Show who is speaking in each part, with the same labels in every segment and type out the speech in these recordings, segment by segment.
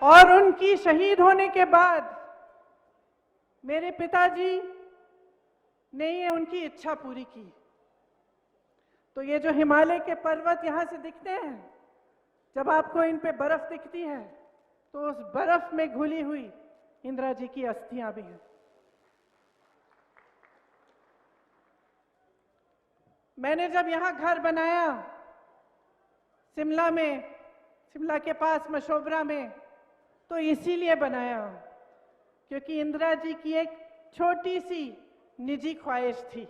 Speaker 1: और उनकी शहीद होने के बाद मेरे पिताजी ने ये उनकी इच्छा पूरी की। तो ये जो हिमालय के पर्वत यहां से दिखते हैं, जब आपको इन पे बर्फ दिखती है तो उस बर्फ में घुली हुई इंदिरा जी की अस्थियां भी हैं। मैंने जब यहां घर बनाया शिमला में, शिमला के पास मशोबरा में, तो इसीलिए बनाया क्योंकि इंदिरा जी की एक छोटी सी निजी ख्वाहिश थी।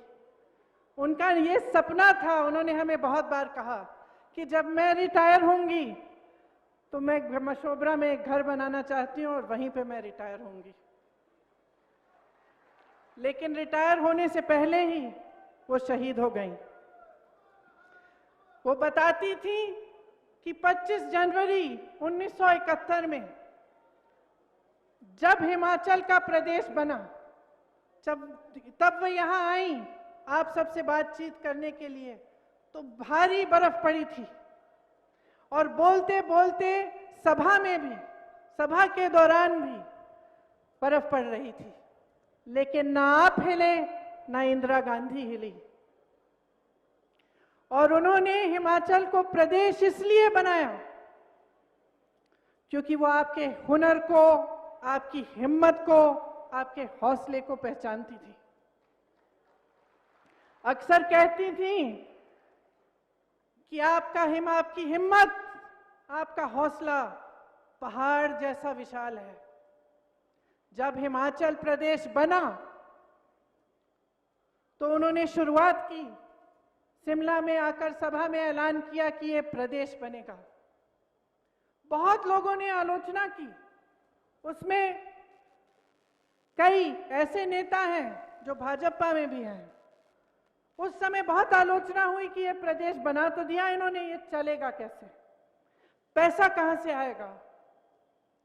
Speaker 1: उनका ये सपना था, उन्होंने हमें बहुत बार कहा कि जब मैं रिटायर होंगी तो मैं मशोबरा में एक घर बनाना चाहती हूँ और वहीं पे मैं रिटायर होंगी। लेकिन रिटायर होने से पहले ही वो शहीद हो गईं। वो बताती थी कि 25 जनवरी 1971 में जब हिमाचल का प्रदेश बना, तब वो यहाँ आई आप सबसे बातचीत करने के लिए, तो भारी बर्फ पड़ी थी और बोलते बोलते सभा में भी, सभा के दौरान भी बर्फ पड़ रही थी, लेकिन ना आप हिले ना इंदिरा गांधी हिली। और उन्होंने हिमाचल को प्रदेश इसलिए बनाया क्योंकि वो आपके हुनर को, आपकी हिम्मत को, आपके हौसले को पहचानती थी। अक्सर कहती थी कि आपकी हिम्मत, आपका हौसला पहाड़ जैसा विशाल है। जब हिमाचल प्रदेश बना तो उन्होंने शुरुआत की, शिमला में आकर सभा में ऐलान किया कि ये प्रदेश बनेगा। बहुत लोगों ने आलोचना की, उसमें कई ऐसे नेता हैं जो भाजपा में भी हैं। उस समय बहुत आलोचना हुई कि ये प्रदेश बना तो दिया इन्होंने, ये चलेगा कैसे, पैसा कहां से आएगा,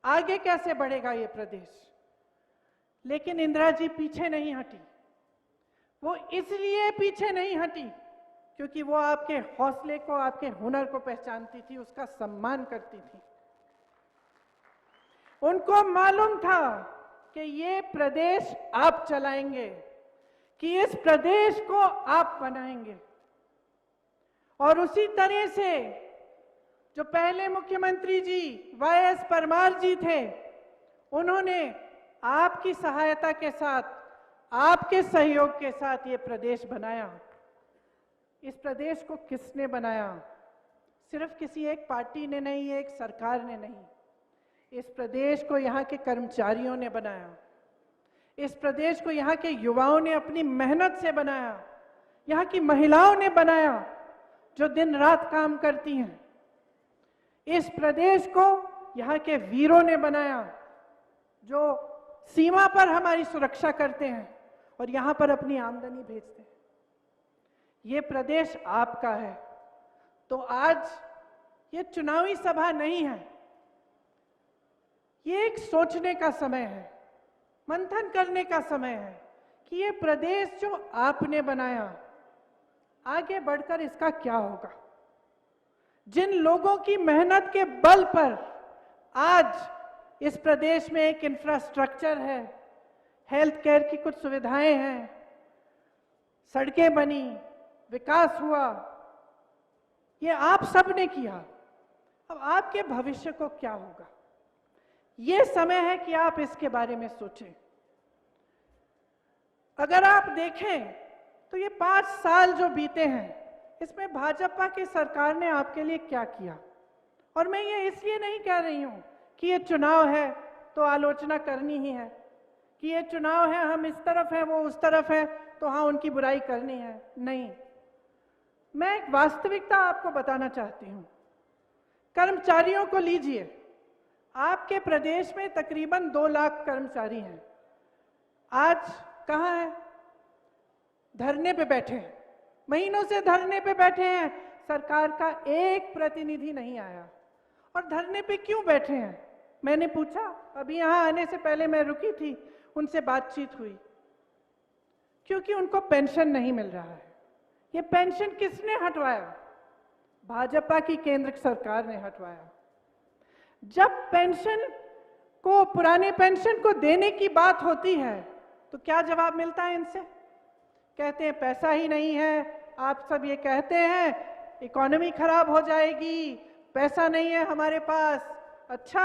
Speaker 1: आगे कैसे बढ़ेगा ये प्रदेश। लेकिन इंदिरा जी पीछे नहीं हटी। वो इसलिए पीछे नहीं हटी क्योंकि वो आपके हौसले को, आपके हुनर को पहचानती थी, उसका सम्मान करती थी। उनको मालूम था कि ये प्रदेश आप चलाएंगे, कि इस प्रदेश को आप बनाएंगे। और उसी तरह से जो पहले मुख्यमंत्री जी वाई.एस. परमार जी थे, उन्होंने आपकी सहायता के साथ, आपके सहयोग के साथ ये प्रदेश बनाया। इस प्रदेश को किसने बनाया? सिर्फ किसी एक पार्टी ने नहीं, एक सरकार ने नहीं। इस प्रदेश को यहाँ के कर्मचारियों ने बनाया। इस प्रदेश को यहाँ के युवाओं ने अपनी मेहनत से बनाया। यहाँ की महिलाओं ने बनाया जो दिन रात काम करती हैं। इस प्रदेश को यहाँ के वीरों ने बनाया जो सीमा पर हमारी सुरक्षा करते हैं और यहाँ पर अपनी आमदनी भेजते हैं। ये प्रदेश आपका है। तो आज ये चुनावी सभा नहीं है, ये एक सोचने का समय है, मंथन करने का समय है कि ये प्रदेश जो आपने बनाया, आगे बढ़कर इसका क्या होगा। जिन लोगों की मेहनत के बल पर आज इस प्रदेश में एक इंफ्रास्ट्रक्चर है, हेल्थ केयर की कुछ सुविधाएं हैं, सड़कें बनी, विकास हुआ, ये आप सब ने किया। अब आपके भविष्य को क्या होगा, ये समय है कि आप इसके बारे में सोचें। अगर आप देखें तो ये 5 साल जो बीते हैं, इसमें भाजपा की सरकार ने आपके लिए क्या किया। और मैं ये इसलिए नहीं कह रही हूं कि ये चुनाव है तो आलोचना करनी ही है, कि ये चुनाव है, हम इस तरफ हैं वो उस तरफ है तो हाँ उनकी बुराई करनी है। नहीं, मैं एक वास्तविकता आपको बताना चाहती हूं। कर्मचारियों को लीजिए, आपके प्रदेश में तकरीबन 2 लाख कर्मचारी हैं। आज कहाँ हैं? धरने पे बैठे हैं, महीनों से धरने पे बैठे हैं, सरकार का एक प्रतिनिधि नहीं आया। और धरने पे क्यों बैठे हैं? मैंने पूछा, अभी यहाँ आने से पहले मैं रुकी थी, उनसे बातचीत हुई, क्योंकि उनको पेंशन नहीं मिल रहा है। ये पेंशन किसने हटवाया? भाजपा की केंद्र सरकार ने हटवाया। जब पेंशन को पुराने पेंशन को देने की बात होती है तो क्या जवाब मिलता है इनसे? कहते हैं पैसा ही नहीं है। आप सब ये कहते हैं इकोनॉमी खराब हो जाएगी, पैसा नहीं है हमारे पास। अच्छा,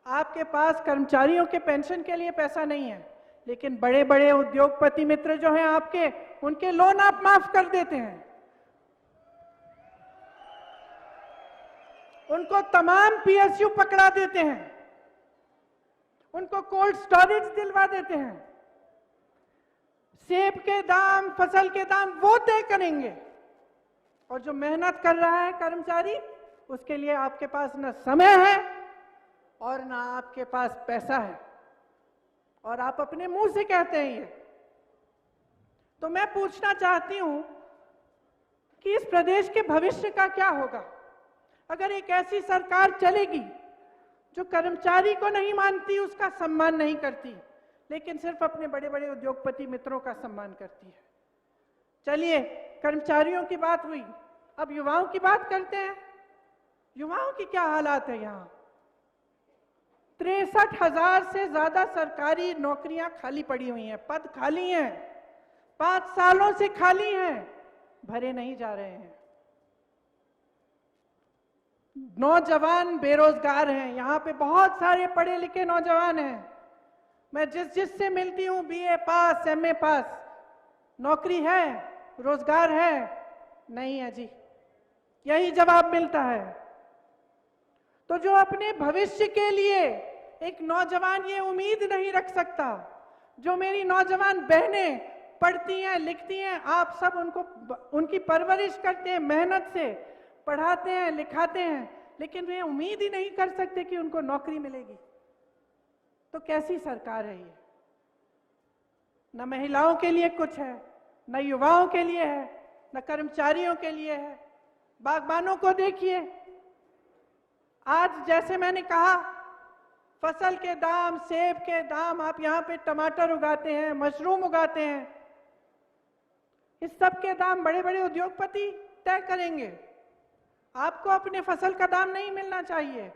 Speaker 1: आपके पास कर्मचारियों के पेंशन के लिए पैसा नहीं है, लेकिन बड़े बड़े उद्योगपति मित्र जो हैं आपके, उनके लोन आप माफ कर देते हैं, उनको तमाम पीएसयू पकड़ा देते हैं, उनको कोल्ड स्टोरेज दिलवा देते हैं। सेब के दाम, फसल के दाम वो तय करेंगे, और जो मेहनत कर रहा है कर्मचारी, उसके लिए आपके पास न समय है और ना आपके पास पैसा है, और आप अपने मुंह से कहते हैं ये। तो मैं पूछना चाहती हूं कि इस प्रदेश के भविष्य का क्या होगा अगर एक ऐसी सरकार चलेगी जो कर्मचारी को नहीं मानती, उसका सम्मान नहीं करती, लेकिन सिर्फ अपने बड़े बड़े उद्योगपति मित्रों का सम्मान करती है। चलिए, कर्मचारियों की बात हुई, अब युवाओं की बात करते हैं। युवाओं की क्या हालात है यहाँ? 63,000 से ज्यादा सरकारी नौकरियां खाली पड़ी हुई हैं, पद खाली हैं, 5 सालों से खाली हैं, भरे नहीं जा रहे हैं। नौजवान बेरोजगार हैं, यहाँ पे बहुत सारे पढ़े लिखे नौजवान हैं। मैं जिससे मिलती हूँ, बीए पास, एमए पास, नौकरी है, रोजगार है? नहीं है जी, यही जवाब मिलता है। तो जो अपने भविष्य के लिए एक नौजवान ये उम्मीद नहीं रख सकता, जो मेरी नौजवान बहनें पढ़ती हैं, लिखती हैं, आप सब उनकी परवरिश करते हैं, मेहनत से पढ़ाते हैं, लिखाते हैं, लेकिन वे उम्मीद ही नहीं कर सकते कि उनको नौकरी मिलेगी, तो कैसी सरकार है ये? न महिलाओं के लिए कुछ है, न युवाओं के लिए है, न कर्मचारियों के लिए है। बागबानों को देखिए, आज जैसे मैंने कहा, फसल के दाम, सेब के दाम, आप यहाँ पे टमाटर उगाते हैं, मशरूम उगाते हैं, इस सब के दाम बड़े बड़े उद्योगपति तय करेंगे। आपको अपने फसल का दाम नहीं मिलना चाहिए।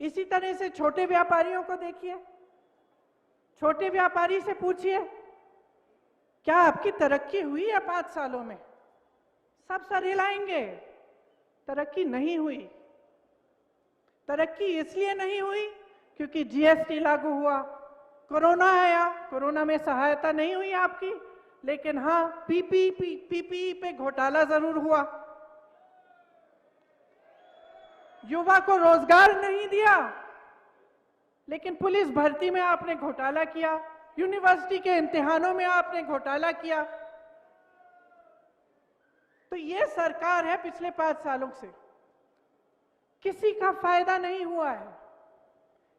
Speaker 1: इसी तरह से छोटे व्यापारियों को देखिए, छोटे व्यापारी से पूछिए क्या आपकी तरक्की हुई है 5 सालों में? सब सर हिलाएंगे, तरक्की नहीं हुई। तरक्की इसलिए नहीं हुई क्योंकि जीएसटी लागू हुआ, कोरोना आया, कोरोना में सहायता नहीं हुई आपकी, लेकिन हाँ पीपीई पे घोटाला जरूर हुआ। युवा को रोजगार नहीं दिया, लेकिन पुलिस भर्ती में आपने घोटाला किया, यूनिवर्सिटी के इम्तिहानों में आपने घोटाला किया। तो ये सरकार है पिछले 5 सालों से, किसी का फायदा नहीं हुआ है।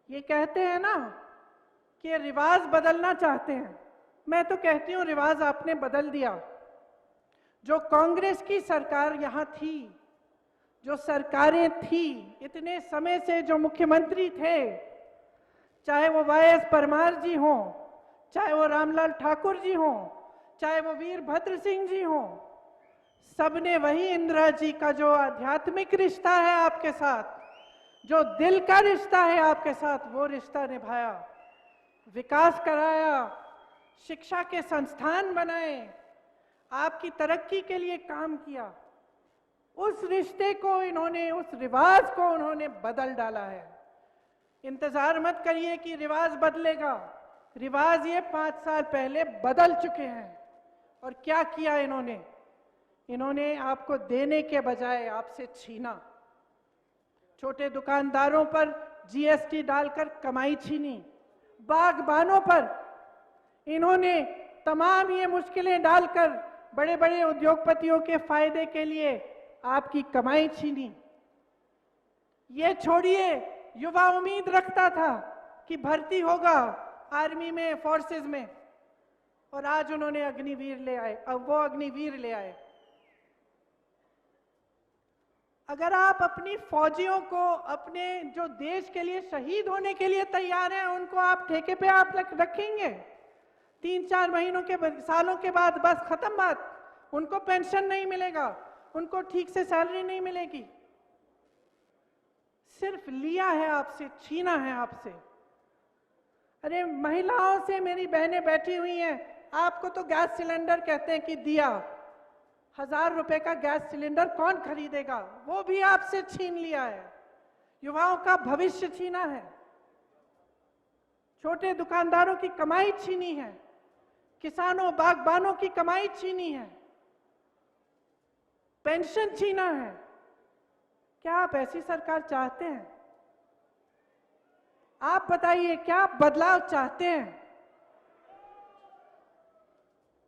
Speaker 1: ये कहते हैं ना कि रिवाज बदलना चाहते हैं, मैं तो कहती हूं रिवाज आपने बदल दिया। जो कांग्रेस की सरकार यहां थी, जो सरकारें थी इतने समय से, जो मुख्यमंत्री थे, चाहे वो वाईएस परमार जी हों, चाहे वो रामलाल ठाकुर जी हों, चाहे वो वीरभद्र सिंह जी हों, सबने वही इंदिरा जी का जो आध्यात्मिक रिश्ता है आपके साथ, जो दिल का रिश्ता है आपके साथ, वो रिश्ता निभाया, विकास कराया, शिक्षा के संस्थान बनाए, आपकी तरक्की के लिए काम किया। उस रिश्ते को इन्होंने, उस रिवाज को उन्होंने बदल डाला है। इंतजार मत करिए कि रिवाज बदलेगा, रिवाज ये 5 साल पहले बदल चुके हैं। और क्या किया इन्होंने? इन्होंने आपको देने के बजाय आपसे छीना। छोटे दुकानदारों पर जीएसटी डालकर कमाई छीनी, बागबानों पर इन्होंने तमाम ये मुश्किलें डालकर बड़े बड़े उद्योगपतियों के फायदे के लिए आपकी कमाई छीनी। ये छोड़िए, युवा उम्मीद रखता था कि भर्ती होगा आर्मी में, फोर्सेस में, और आज उन्होंने अग्निवीर ले आए, अब वो अग्निवीर ले आए। अगर आप अपनी फौजियों को, अपने जो देश के लिए शहीद होने के लिए तैयार हैं, उनको आप ठेके पे आप रखेंगे? 3-4 महीनों के, सालों के बाद बस खत्म बात, उनको पेंशन नहीं मिलेगा, उनको ठीक से सैलरी नहीं मिलेगी। सिर्फ लिया है आपसे, छीना है आपसे। अरे महिलाओं से मेरी बहनें बैठी हुई हैं, आपको तो गैस सिलेंडर कहते हैं कि दिया, 1000 रुपए का गैस सिलेंडर कौन खरीदेगा, वो भी आपसे छीन लिया है। युवाओं का भविष्य छीना है, छोटे दुकानदारों की कमाई छीनी है, किसानों बागबानों की कमाई छीनी है, पेंशन छीना है। क्या आप ऐसी सरकार चाहते हैं? आप बताइए, क्या आप बदलाव चाहते हैं?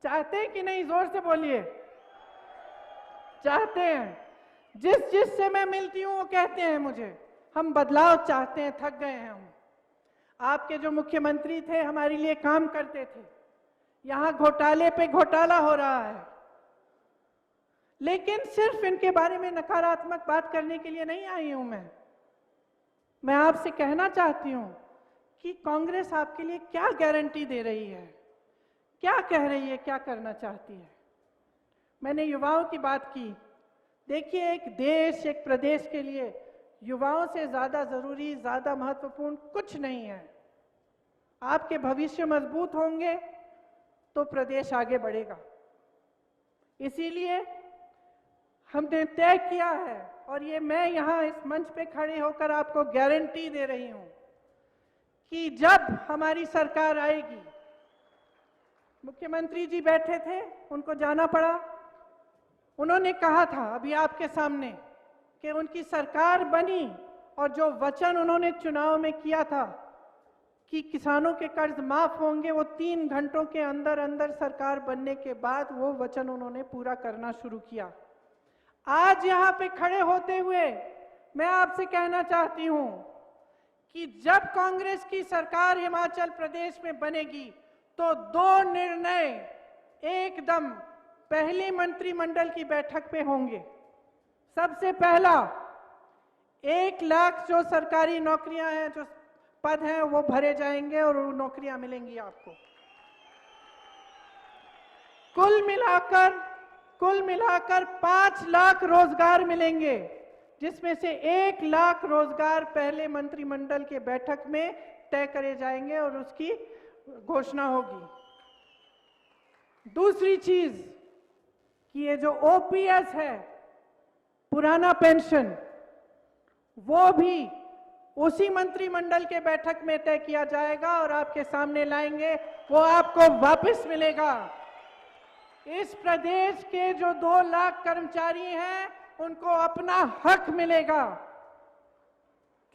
Speaker 1: चाहते हैं कि नहीं? जोर से बोलिए। चाहते हैं। जिस से मैं मिलती हूं वो कहते हैं मुझे, हम बदलाव चाहते हैं, थक गए हैं हम। आपके जो मुख्यमंत्री थे हमारे लिए काम करते थे, यहां घोटाले पे घोटाला हो रहा है, लेकिन सिर्फ इनके बारे में नकारात्मक बात करने के लिए नहीं आई हूं मैं आपसे कहना चाहती हूं कि कांग्रेस आपके लिए क्या गारंटी दे रही है, क्या कह रही है, क्या करना चाहती है। मैंने युवाओं की बात की। देखिए, एक देश, एक प्रदेश के लिए युवाओं से ज्यादा जरूरी, ज्यादा महत्वपूर्ण कुछ नहीं है। आपके भविष्य मजबूत होंगे तो प्रदेश आगे बढ़ेगा। इसीलिए हमने तय किया है, और ये मैं यहां इस मंच पे खड़े होकर आपको गारंटी दे रही हूं कि जब हमारी सरकार आएगी, मुख्यमंत्री जी बैठे थे, उनको जाना पड़ा, उन्होंने कहा था अभी आपके सामने कि उनकी सरकार बनी और जो वचन उन्होंने चुनाव में किया था कि किसानों के कर्ज माफ होंगे, वो 3 घंटों के अंदर अंदर सरकार बनने के बाद वो वचन उन्होंने पूरा करना शुरू किया। आज यहां पे खड़े होते हुए मैं आपसे कहना चाहती हूं कि जब कांग्रेस की सरकार हिमाचल प्रदेश में बनेगी तो 2 निर्णय एकदम पहली मंत्रिमंडल की बैठक पे होंगे। सबसे पहला, 1 लाख जो सरकारी नौकरियां हैं, जो पद हैं, वो भरे जाएंगे और वो नौकरियां मिलेंगी आपको। कुल मिलाकर 5 लाख रोजगार मिलेंगे, जिसमें से 1 लाख रोजगार पहले मंत्रिमंडल के बैठक में तय करे जाएंगे और उसकी घोषणा होगी। दूसरी चीज कि ये जो ओपीएस है, पुराना पेंशन, वो भी उसी मंत्रिमंडल के बैठक में तय किया जाएगा और आपके सामने लाएंगे, वो आपको वापस मिलेगा। इस प्रदेश के जो 2 लाख कर्मचारी हैं, उनको अपना हक मिलेगा,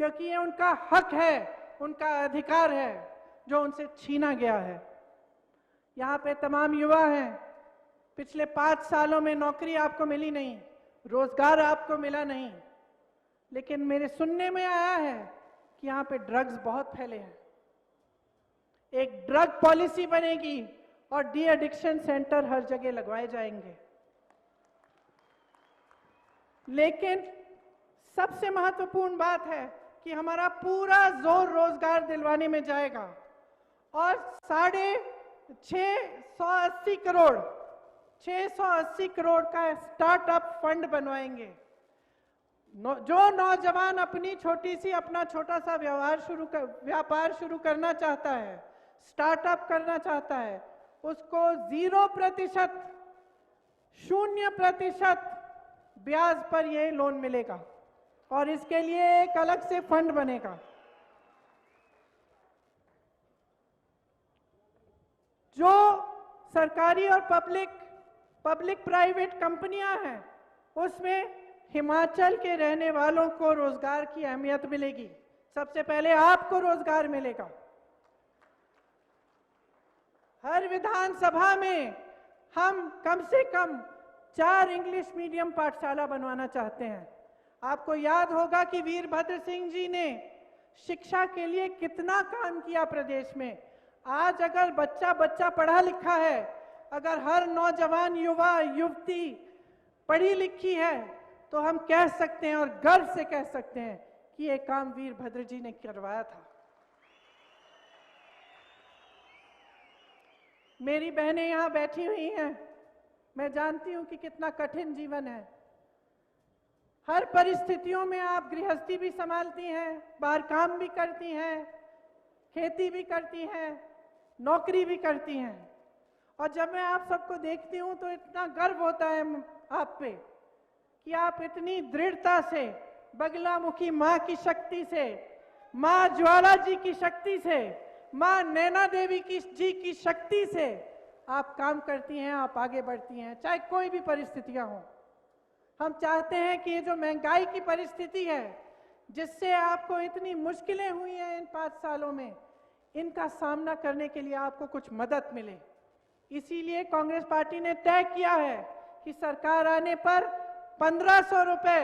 Speaker 1: क्योंकि ये उनका हक है, उनका अधिकार है जो उनसे छीना गया है। यहाँ पे तमाम युवा हैं, पिछले 5 सालों में नौकरी आपको मिली नहीं, रोजगार आपको मिला नहीं, लेकिन मेरे सुनने में आया है कि यहाँ पे ड्रग्स बहुत फैले हैं। एक ड्रग पॉलिसी बनेगी और डी एडिक्शन सेंटर हर जगह लगवाए जाएंगे। लेकिन सबसे महत्वपूर्ण बात है कि हमारा पूरा जोर रोजगार दिलवाने में जाएगा और 680 करोड़ का स्टार्टअप फंड बनवाएंगे। जो नौजवान अपनी अपना छोटा सा व्यापार शुरू करना चाहता है, स्टार्टअप करना चाहता है, उसको 0% ब्याज पर यह लोन मिलेगा और इसके लिए एक अलग से फंड बनेगा। जो सरकारी और पब्लिक प्राइवेट कंपनियां हैं, उसमें हिमाचल के रहने वालों को रोजगार की अहमियत मिलेगी। सबसे पहले आपको रोजगार मिलेगा। हर विधानसभा में हम कम से कम 4 इंग्लिश मीडियम पाठशाला बनवाना चाहते हैं। आपको याद होगा कि वीरभद्र सिंह जी ने शिक्षा के लिए कितना काम किया प्रदेश में। आज अगर बच्चा पढ़ा लिखा है, अगर हर नौजवान युवा युवती पढ़ी लिखी है, तो हम कह सकते हैं और गर्व से कह सकते हैं कि ये काम वीरभद्र जी ने करवाया था। मेरी बहनें यहां बैठी हुई हैं, मैं जानती हूं कि कितना कठिन जीवन है। हर परिस्थितियों में आप गृहस्थी भी संभालती हैं, बाहर काम भी करती हैं, खेती भी करती हैं, नौकरी भी करती हैं। और जब मैं आप सबको देखती हूँ तो इतना गर्व होता है आप पे कि आप इतनी दृढ़ता से बगलामुखी माँ की शक्ति से, माँ ज्वाला जी की शक्ति से, माँ नैना देवी जी की शक्ति से आप काम करती हैं, आप आगे बढ़ती हैं, चाहे कोई भी परिस्थितियां हों। हम चाहते हैं कि ये जो महंगाई की परिस्थिति है, जिससे आपको इतनी मुश्किलें हुई हैं इन 5 सालों में, इनका सामना करने के लिए आपको कुछ मदद मिले। इसीलिए कांग्रेस पार्टी ने तय किया है कि सरकार आने पर 1500 रुपए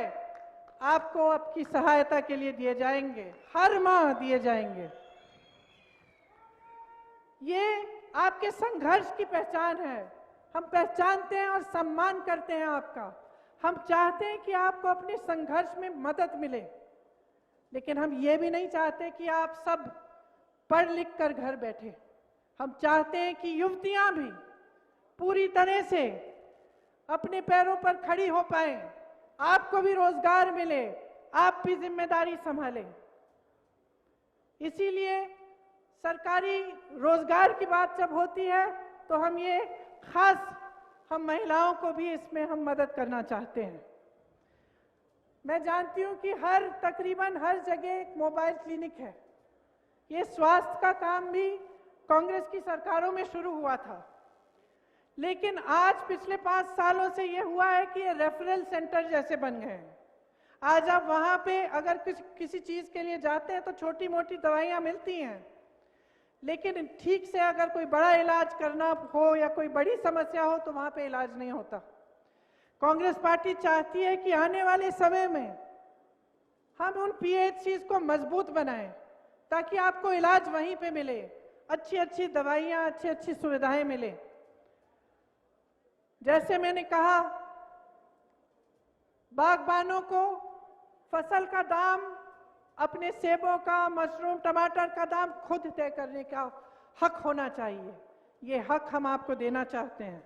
Speaker 1: आपको आपकी सहायता के लिए दिए जाएंगे, हर माह दिए जाएंगे। ये आपके संघर्ष की पहचान है, हम पहचानते हैं और सम्मान करते हैं आपका। हम चाहते हैं कि आपको अपने संघर्ष में मदद मिले, लेकिन हम ये भी नहीं चाहते कि आप सब पढ़ लिख कर घर बैठे। हम चाहते हैं कि युवतियां भी पूरी तरह से अपने पैरों पर खड़ी हो पाएं, आपको भी रोजगार मिले, आप भी जिम्मेदारी संभालें। इसीलिए सरकारी रोजगार की बात जब होती है तो हम ये खास हम महिलाओं को भी इसमें हम मदद करना चाहते हैं। मैं जानती हूँ कि तकरीबन हर जगह एक मोबाइल क्लिनिक है। ये स्वास्थ्य का काम भी कांग्रेस की सरकारों में शुरू हुआ था, लेकिन आज पिछले 5 सालों से ये हुआ है कि ये रेफरल सेंटर जैसे बन गए हैं। आज आप वहाँ पे अगर किसी चीज़ के लिए जाते हैं तो छोटी मोटी दवाइयाँ मिलती हैं, लेकिन ठीक से अगर कोई बड़ा इलाज करना हो या कोई बड़ी समस्या हो तो वहाँ पे इलाज नहीं होता। कांग्रेस पार्टी चाहती है कि आने वाले समय में हम उन PHCs को मजबूत बनाएं ताकि आपको इलाज वहीं पे मिले, अच्छी अच्छी दवाइयाँ, अच्छी अच्छी सुविधाएं मिले। जैसे मैंने कहा, बागबानों को फसल का दाम, अपने सेबों का, मशरूम, टमाटर का दाम खुद तय करने का हक होना चाहिए। ये हक हम आपको देना चाहते हैं।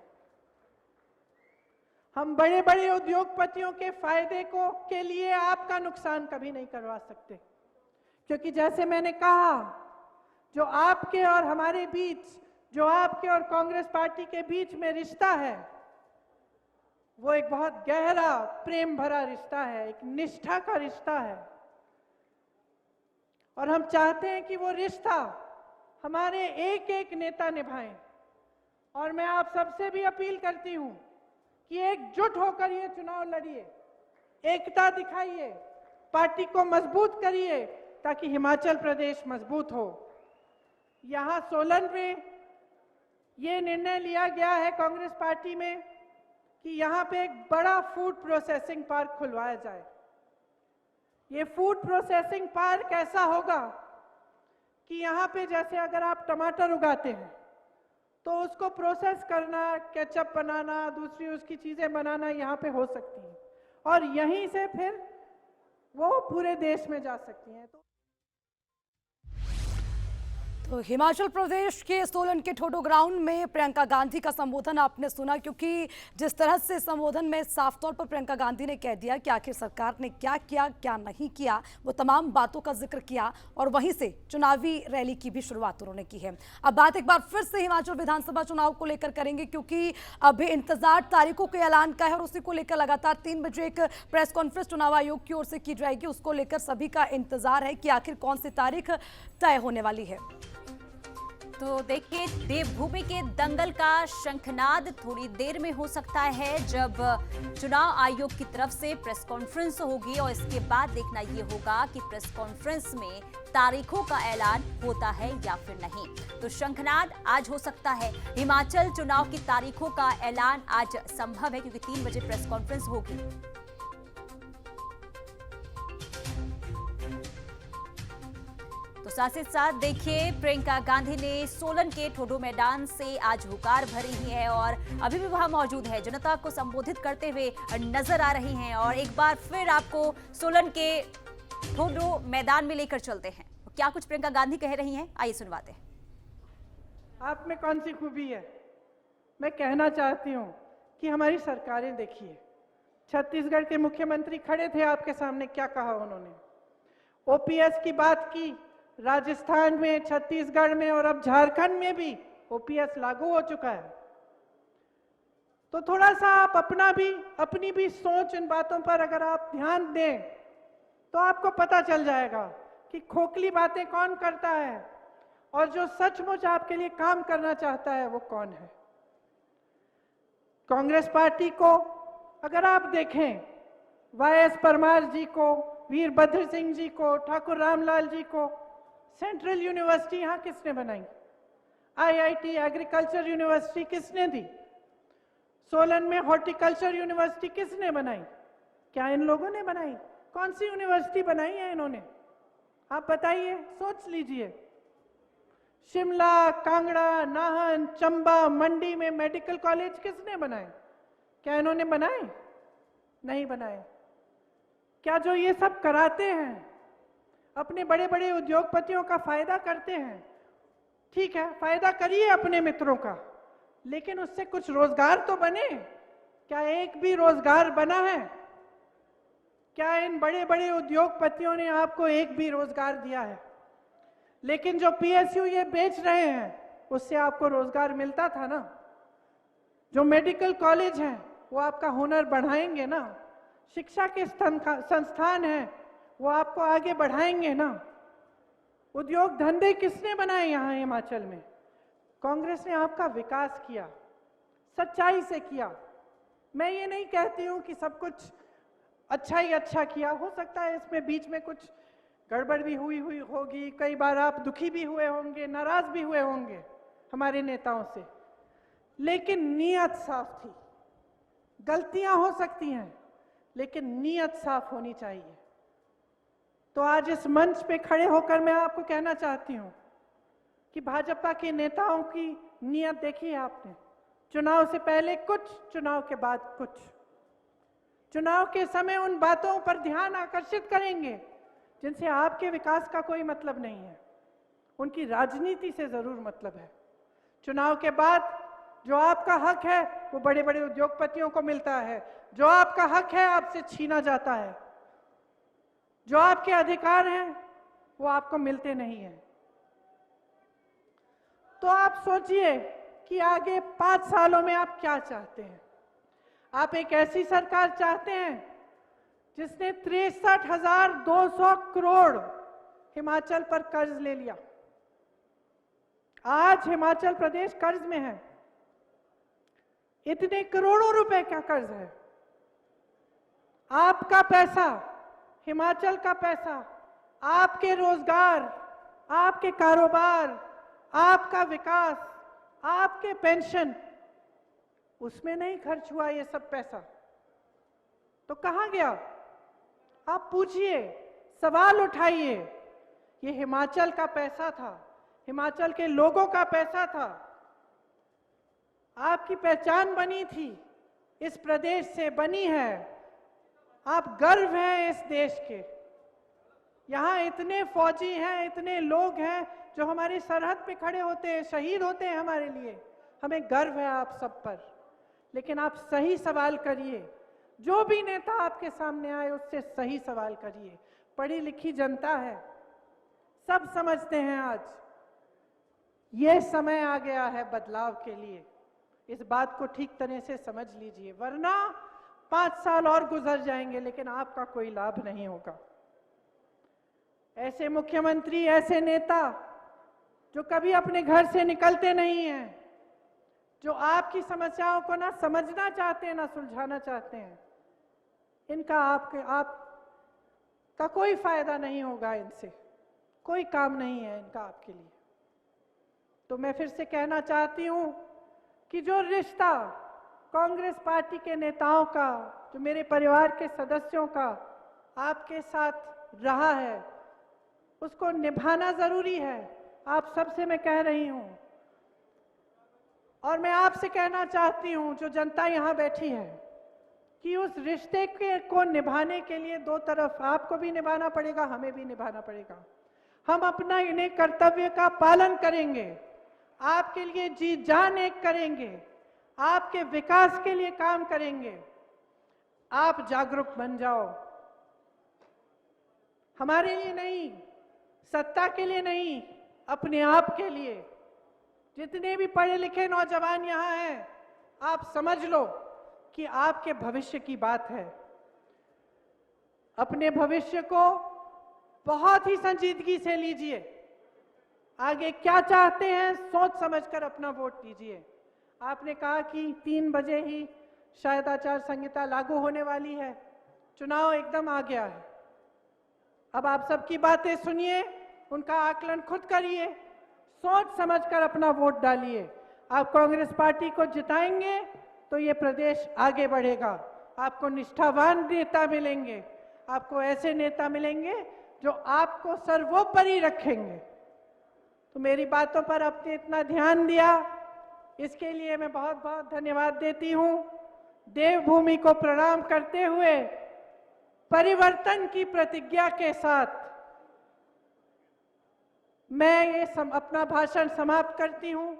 Speaker 1: हम बड़े बड़े उद्योगपतियों के फायदे के लिए आपका नुकसान कभी नहीं करवा सकते, क्योंकि जैसे मैंने कहा, जो आपके और हमारे बीच, जो आपके और कांग्रेस पार्टी के बीच में रिश्ता है, वो एक बहुत गहरा प्रेम भरा रिश्ता है, एक निष्ठा का रिश्ता है। और हम चाहते हैं कि वो रिश्ता हमारे एक एक नेता निभाएं। और मैं आप सबसे भी अपील करती हूं कि एकजुट होकर ये चुनाव लड़िए, एकता दिखाइए, पार्टी को मजबूत करिए ताकि हिमाचल प्रदेश मजबूत हो। यहाँ सोलन में ये निर्णय लिया गया है कांग्रेस पार्टी में कि यहाँ पे एक बड़ा फूड प्रोसेसिंग पार्क खुलवाया जाए। ये फूड प्रोसेसिंग पार्क ऐसा होगा कि यहाँ पे जैसे अगर आप टमाटर उगाते हैं तो उसको प्रोसेस करना, केचप बनाना, दूसरी उसकी चीज़ें बनाना यहाँ पे हो सकती हैं और यहीं से फिर वो पूरे देश में जा सकती हैं।
Speaker 2: तो हिमाचल प्रदेश के सोलन के ठोडो ग्राउंड में प्रियंका गांधी का संबोधन आपने सुना, क्योंकि जिस तरह से संबोधन में साफ तौर पर प्रियंका गांधी ने कह दिया कि आखिर सरकार ने क्या किया, क्या नहीं किया, वो तमाम बातों का जिक्र किया और वहीं से चुनावी रैली की भी शुरुआत उन्होंने की है। अब बात एक बार फिर से हिमाचल विधानसभा चुनाव को लेकर करेंगे, क्योंकि अभी इंतजार तारीखों के ऐलान का है और उसी को लेकर लगातार 3 बजे एक प्रेस कॉन्फ्रेंस चुनाव आयोग की ओर से की जाएगी। उसको लेकर सभी का इंतजार है कि आखिर कौन सी तारीख तय होने वाली है।
Speaker 3: तो देखिए, देवभूमि के दंगल का शंखनाद थोड़ी देर में हो सकता है, जब चुनाव आयोग की तरफ से प्रेस कॉन्फ्रेंस होगी और इसके बाद देखना ये होगा कि प्रेस कॉन्फ्रेंस में तारीखों का ऐलान होता है या फिर नहीं। तो शंखनाद आज हो सकता है। हिमाचल चुनाव की तारीखों का ऐलान आज संभव है क्योंकि 3 बजे प्रेस कॉन्फ्रेंस होगी। तो साथ ही साथ देखिए, प्रियंका गांधी ने सोलन के ठोडो मैदान से आज हुकार भरी है और अभी भी वहां मौजूद है, जनता को संबोधित करते हुए नजर आ रही हैं। और एक बार फिर आपको सोलन के ठोडो मैदान में लेकर चलते हैं। क्या कुछ प्रियंका गांधी कह रही हैं, आइए सुनवाते हैं।
Speaker 1: आप में कौन सी खूबी है? मैं कहना चाहती हूँ कि हमारी सरकारें देखिए, छत्तीसगढ़ के मुख्यमंत्री खड़े थे आपके सामने, क्या कहा उन्होंने? ओपीएस की बात की। राजस्थान में, छत्तीसगढ़ में और अब झारखंड में भी ओपीएस लागू हो चुका है। तो थोड़ा सा आप अपनी भी सोच इन बातों पर अगर आप ध्यान दें तो आपको पता चल जाएगा कि खोखली बातें कौन करता है और जो सचमुच आपके लिए काम करना चाहता है वो कौन है। कांग्रेस पार्टी को अगर आप देखें, वाईएस परमार जी को, वीरभद्र सिंह जी को, ठाकुर रामलाल जी को सेंट्रल यूनिवर्सिटी यहां किसने बनाई? आईआईटी एग्रीकल्चर यूनिवर्सिटी किसने दी? सोलन में हॉर्टिकल्चर यूनिवर्सिटी किसने बनाई? क्या इन लोगों ने बनाई? कौन सी यूनिवर्सिटी बनाई है इन्होंने? आप बताइए, सोच लीजिए। शिमला, कांगड़ा, नाहन, चंबा, मंडी में मेडिकल कॉलेज किसने बनाए? क्या इन्होंने बनाए? नहीं बनाए। क्या जो ये सब कराते हैं, अपने बड़े बड़े उद्योगपतियों का फायदा करते हैं? ठीक है, फायदा करिए अपने मित्रों का, लेकिन उससे कुछ रोजगार तो बने। क्या एक भी रोजगार बना है? क्या इन बड़े बड़े उद्योगपतियों ने आपको एक भी रोजगार दिया है? लेकिन जो पीएसयू ये बेच रहे हैं उससे आपको रोजगार मिलता था ना। जो मेडिकल कॉलेज हैं वो आपका हुनर बढ़ाएंगे ना। शिक्षा के संस्थान हैं वो आपको आगे बढ़ाएंगे ना। उद्योग धंधे किसने बनाए यहाँ हिमाचल में? कांग्रेस ने आपका विकास किया, सच्चाई से किया। मैं ये नहीं कहती हूँ कि सब कुछ अच्छा ही अच्छा किया, हो सकता है इसमें बीच में कुछ गड़बड़ भी हुई होगी, कई बार आप दुखी भी हुए होंगे, नाराज भी हुए होंगे हमारे नेताओं से, लेकिन नीयत साफ थी। गलतियां हो सकती हैं लेकिन नीयत साफ होनी चाहिए। तो आज इस मंच पे खड़े होकर मैं आपको कहना चाहती हूं कि भाजपा के नेताओं की नीयत देखी है आपने। चुनाव से पहले कुछ, चुनाव के बाद कुछ। चुनाव के समय उन बातों पर ध्यान आकर्षित करेंगे जिनसे आपके विकास का कोई मतलब नहीं है, उनकी राजनीति से जरूर मतलब है। चुनाव के बाद जो आपका हक है वो बड़े बड़े उद्योगपतियों को मिलता है, जो आपका हक है आपसे छीना जाता है, जो आपके अधिकार हैं वो आपको मिलते नहीं हैं। तो आप सोचिए कि आगे 5 सालों में आप क्या चाहते हैं। आप एक ऐसी सरकार चाहते हैं जिसने 63,200 करोड़ हिमाचल पर कर्ज ले लिया। आज हिमाचल प्रदेश कर्ज में है। इतने करोड़ों रुपए का कर्ज है। आपका पैसा, हिमाचल का पैसा, आपके रोजगार, आपके कारोबार, आपका विकास, आपके पेंशन, उसमें नहीं खर्च हुआ ये सब पैसा। तो कहां गया? आप पूछिए, सवाल उठाइए। ये हिमाचल का पैसा था, हिमाचल के लोगों का पैसा था। आपकी पहचान बनी थी, इस प्रदेश से बनी है। आप गर्व हैं इस देश के। यहाँ इतने फौजी हैं, इतने लोग हैं जो हमारी सरहद पे खड़े होते हैं, शहीद होते हैं हमारे लिए। हमें गर्व है आप सब पर। लेकिन आप सही सवाल करिए। जो भी नेता आपके सामने आए उससे सही सवाल करिए। पढ़ी लिखी जनता है, सब समझते हैं। आज ये समय आ गया है बदलाव के लिए। इस बात को ठीक तरह से समझ लीजिए, वरना 5 साल और गुजर जाएंगे लेकिन आपका कोई लाभ नहीं होगा। ऐसे मुख्यमंत्री, ऐसे नेता जो कभी अपने घर से निकलते नहीं हैं, जो आपकी समस्याओं को ना समझना चाहते हैं ना सुलझाना चाहते हैं, इनका आपका कोई फायदा नहीं होगा। इनसे कोई काम नहीं है इनका आपके लिए। तो मैं फिर से कहना चाहती हूं कि जो रिश्ता कांग्रेस पार्टी के नेताओं का, जो मेरे परिवार के सदस्यों का आपके साथ रहा है, उसको निभाना जरूरी है। आप सबसे मैं कह रही हूं, और मैं आपसे कहना चाहती हूं, जो जनता यहां बैठी है, कि उस रिश्ते को निभाने के लिए दो तरफ आपको भी निभाना पड़ेगा, हमें भी निभाना पड़ेगा। हम अपना इन्हें कर्तव्य का पालन करेंगे, आपके लिए जी जान एक करेंगे, आपके विकास के लिए काम करेंगे। आप जागरूक बन जाओ। हमारे लिए नहीं, सत्ता के लिए नहीं, अपने आप के लिए। जितने भी पढ़े लिखे नौजवान यहाँ हैं, आप समझ लो कि आपके भविष्य की बात है। अपने भविष्य को बहुत ही संजीदगी से लीजिए। आगे क्या चाहते हैं सोच समझकर अपना वोट दीजिए। आपने कहा कि 3 बजे ही शायद आचार संहिता लागू होने वाली है, चुनाव एकदम आ गया है। अब आप सबकी बातें सुनिए, उनका आकलन खुद करिए, सोच समझकर अपना वोट डालिए। आप कांग्रेस पार्टी को जिताएंगे तो ये प्रदेश आगे बढ़ेगा। आपको निष्ठावान नेता मिलेंगे, आपको ऐसे नेता मिलेंगे जो आपको सर्वोपरि रखेंगे। तो मेरी बातों पर आपने इतना ध्यान दिया, इसके लिए मैं बहुत बहुत धन्यवाद देती हूँ। देवभूमि को प्रणाम करते हुए परिवर्तन की प्रतिज्ञा के साथ मैं ये अपना भाषण समाप्त करती हूँ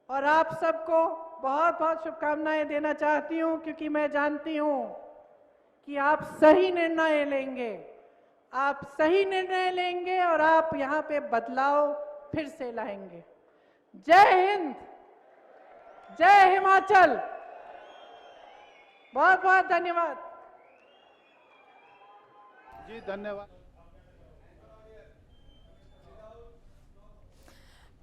Speaker 1: और आप सबको बहुत बहुत शुभकामनाएं देना चाहती हूँ, क्योंकि मैं जानती हूँ कि आप सही निर्णय लेंगे। आप सही निर्णय लेंगे और आप यहाँ पे बदलाव फिर से लाएंगे। जय हिंद, जय हिमाचल। बहुत बहुत धन्यवाद
Speaker 4: जी, धन्यवाद।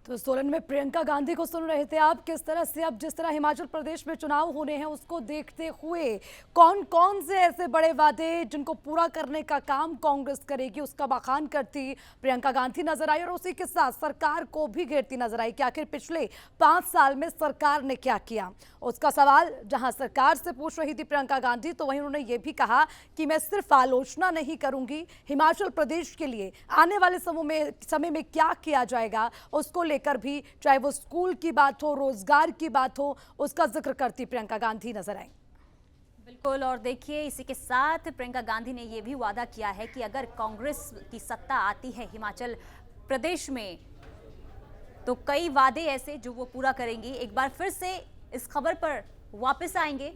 Speaker 2: तो सोलन में प्रियंका गांधी को सुन रहे थे आप। किस तरह से अब जिस तरह हिमाचल प्रदेश में चुनाव होने हैं उसको देखते हुए कौन कौन से ऐसे बड़े वादे जिनको पूरा करने का काम कांग्रेस करेगी उसका बखान करती प्रियंका गांधी नजर आई, और उसी के साथ सरकार को भी घेरती नजर आई कि आखिर पिछले 5 साल में सरकार ने क्या किया। उसका सवाल जहां सरकार से पूछ रही थी प्रियंका गांधी, तो वहीं उन्होंने ये भी कहा कि मैं सिर्फ आलोचना नहीं करूंगी, हिमाचल प्रदेश के लिए आने वाले समय में क्या किया जाएगा उसको लेकर भी, चाहे वो स्कूल की बात हो, रोजगार की बात हो, उसका जिक्र करती प्रियंका गांधी नजर आई।
Speaker 3: बिल्कुल, और देखिए इसी के साथ प्रियंका गांधी ने यह भी वादा किया है कि अगर कांग्रेस की सत्ता आती है हिमाचल प्रदेश में तो कई वादे ऐसे जो वो पूरा करेंगी। एक बार फिर से इस खबर पर वापस आएंगे।